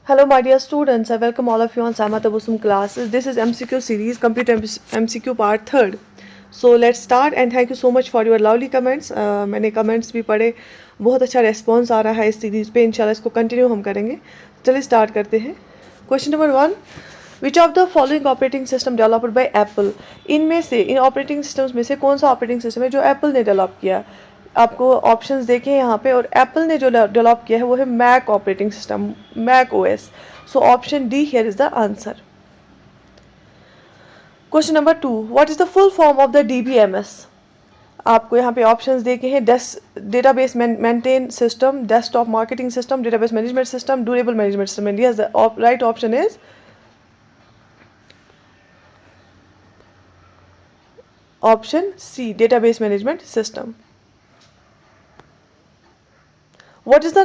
Hello, my dear students. I welcome all of you on Sama Tabusum classes. This is MCQ series, Computer MCQ part third. So let's start and thank you so much for your lovely comments. मैंने comments भी पढ़े, बहुत अच्छा response आ रहा है इस series पे. इंशाल्लाह इसको continue हम करेंगे. चलिए start करते हैं. Question number 1. Which of the following operating system developed by Apple? इनमें से इन operating systems में से कौन सा operating system है जो Apple ने develop किया? आपको ऑप्शंस देखें यहाँ पे, और एप्पल ने जो डेवलप किया है वो है Mac operating system, Mac OS. So option D here is the answer. Question number 2. What is the full form of the DBMS? आपको यहाँ पे ऑप्शंस देखे हैं. Database maintain system, desktop marketing system, database management system, durable management system. And yes, the right option is option C, database management system. What is the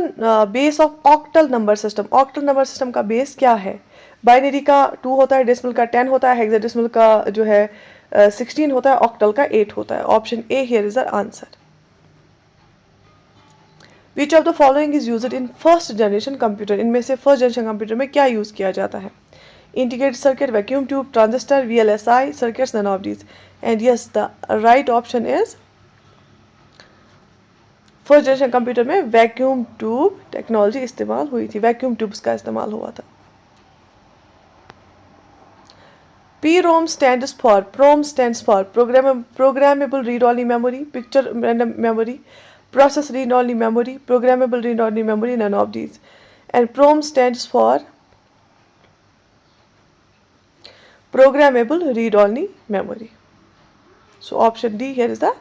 base of octal number system? Octal number system का बेस क्या है? Binary का 2 होता है, decimal का 10 होता है, हेक्साडेसिमल का जो है 16 होता है, ऑक्टल का 8 होता है. Option A here is the answer. Which of the following is used in first generation computer? इनमें से फर्स्ट जनरेशन कंप्यूटर में क्या यूज किया जाता है? Integrated circuit, vacuum tube, transistor, VLSI circuits, none of these. And yes, the right option is first generation computer में vacuum tube technology इस्तेमाल हुई थी, वैक्यूम ट्यूब्स का इस्तेमाल हुआ था. PROM stands for, PROM stands for programmable read-only memory, picture random memory, process read-only memory, programmable read-only memory, none of these. And PROM stands for programmable read-only memory. So option D here is the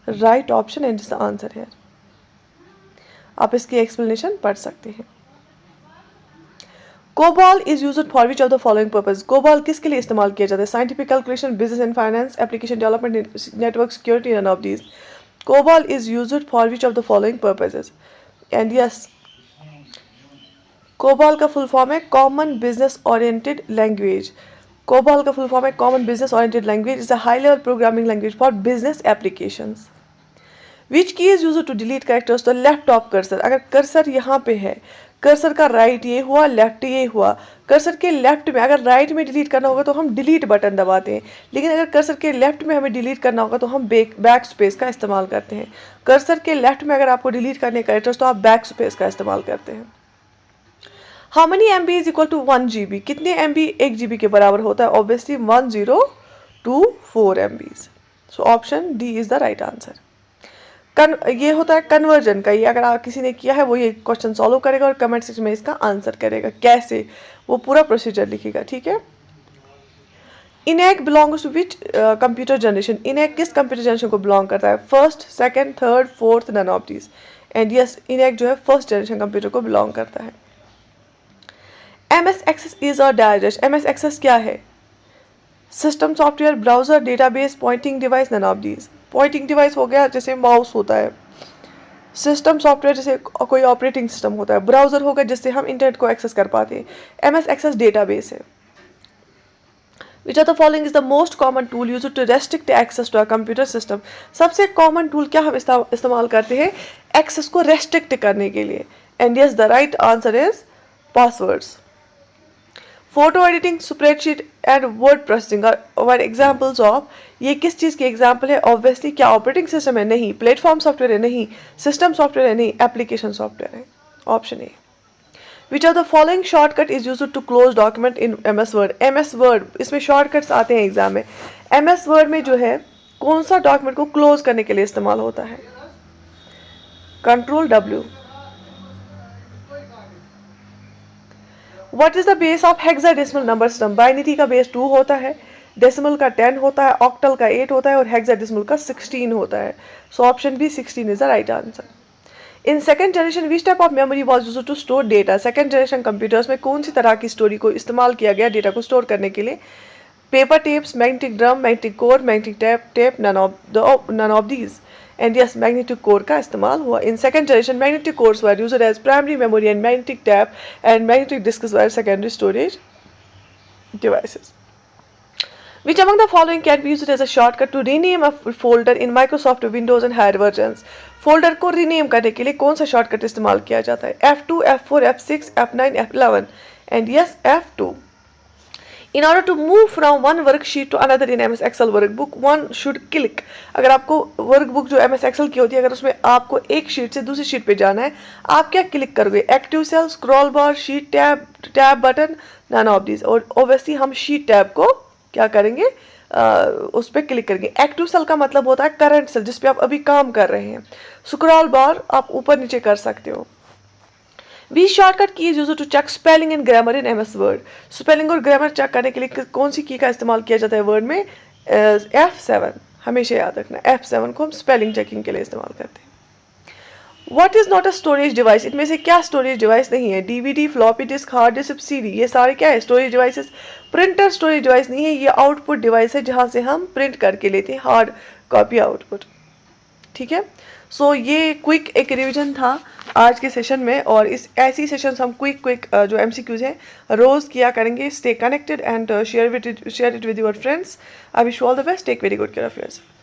right option and is the answer here. आप इसकी explanation पढ़ सकते हैं. COBOL is used for which of the following purpose? COBOL किसके लिए इस्तेमाल किया जाता है? Scientific calculation, business and finance, application development, network security, none of these. COBOL is used for which of the following purposes? And yes, COBOL का full form है common business oriented language. COBOL का full form है common business oriented language. Is a high level programming language for business applications. Which key is use to delete characters? तो left of cursor. अगर cursor यहाँ पे है, cursor का right ये हुआ, लेफ्ट ये हुआ. कर्सर के लेफ्ट में अगर राइट में डिलीट करना होगा तो हम डिलीट बटन दबाते हैं, लेकिन अगर कर्सर के लेफ्ट में हमें डिलीट करना होगा तो हम बैक स्पेस का इस्तेमाल करते हैं. कर्सर के लेफ्ट में अगर आपको डिलीट करने कैरेक्टर्स तो आप बैक स्पेस का इस्तेमाल करते हैं. How many MB is equal to 1 GB? कितने MB 1 GB के बराबर होता है? Obviously 1024 MB. So option D is the right answer. ये होता है कन्वर्जन का. ये अगर किसी ने किया है वो ये क्वेश्चन सॉल्व करेगा और कमेंट सेक्शन में इसका आंसर करेगा. कैसे, वो पूरा प्रोसीजर लिखेगा. ठीक है. ENIAC belongs to which computer generation? ENIAC किस कंप्यूटर जनरेशन को बिलोंग करता है? First, second, third, fourth, none of these. And yes, ENIAC जो है फर्स्ट जनरेशन कंप्यूटर को बिलोंग करता है. MS Access is a direct. MS Access क्या है? System software, browser, database, pointing device, none of these. Pointing device हो गया जैसे माउस होता है, सिस्टम सॉफ्टवेयर जैसे कोई ऑपरेटिंग सिस्टम होता है, ब्राउजर होगा जिससे हम इंटरनेट को एक्सेस कर पाते हैं. MS Access डेटाबेस है. Which are the following is the most common tool use to restrict access to a computer system? सबसे कॉमन टूल क्या हम इस्तेमाल करते हैं एक्सेस को रेस्ट्रिक्ट करने के लिए? And yes, the right answer is passwords. Photo editing, spreadsheet and word processing are examples of. ये किस चीज़ की एग्जाम्पल है? ऑब्वियसली क्या ऑपरेटिंग सिस्टम है? नहीं. प्लेटफॉर्म सॉफ्टवेयर है? नहीं. सिस्टम सॉफ्टवेयर है? नहीं. एप्लीकेशन सॉफ्टवेयर है. Option A. Which are the following shortcut is use to close document in MS word? MS word, इसमें शॉर्टकट्स आते हैं एग्जाम में. MS वर्ड में जो है कौन सा डॉक्यूमेंट को क्लोज करने के लिए इस्तेमाल होता है? Ctrl+W. What is the base of hexadecimal number system? Binary का बेस 2 होता है, डेसिमल का 10 होता है, ऑक्टल का 8 होता है और हेक्साडेसिमल का 16 होता है. So option B 16 is the right answer. In second generation which type of memory was used to store data? Second generation computers में कौन सी तरह की स्टोरी को इस्तेमाल किया गया डेटा को स्टोर करने के लिए? Paper tapes, magnetic drum, magnetic core, magnetic tape, none of these. And yes, magnetic core का इस्तेमाल हुआ. In second generation magnetic cores were used as primary memory and magnetic tape and magnetic disks were secondary storage devices. Which among the following can be used as a shortcut to rename a folder in Microsoft Windows and higher versions? Folder को rename करने के लिए कौन सा shortcut इस्तेमाल किया जाता है? F2, F4, F6, F9, F11 and yes F2. In order to move from one worksheet to another in MS Excel workbook, one should click. अगर आपको वर्कबुक जो MS Excel की होती है, अगर उसमें आपको एक शीट से दूसरी शीट पे जाना है, आप क्या क्लिक करोगे? Active cell, scroll bar, sheet tab button, none of this. और ऑब्वियसली हम शीट टैब को क्या करेंगे? उस पर क्लिक करेंगे। एक्टिव सेल का मतलब होता है करंट सेल जिस पे आप अभी काम कर रहे हैं। स्क्रॉल बार आप ऊपर नीचे कर सकते हो। We shortcut key is used to check spelling and grammar in MS word. Spelling और ग्रामर चेक करने के लिए कौन सी की का इस्तेमाल किया जाता है वर्ड में? F7। हमेशा याद रखना, F7 को हम स्पेलिंग चेकिंग के लिए इस्तेमाल करते हैं। What is not a storage device? इनमें से क्या स्टोरेज डिवाइस नहीं है? DVD, floppy disk, hard disk, CD, ये सारे क्या है? Storage devices. Printer storage device नहीं है, ये आउटपुट डिवाइस है जहाँ से हम प्रिंट करके लेते हैं, हार्ड कॉपी आउटपुट। ठीक है, सो ये क्विक एक रिवीजन था आज के सेशन में, और इस ऐसी सेशंस हम क्विक जो MCQs हैं रोज किया करेंगे। Stay connected and share it with your friends. I wish you all the best. Take very good care of yourself.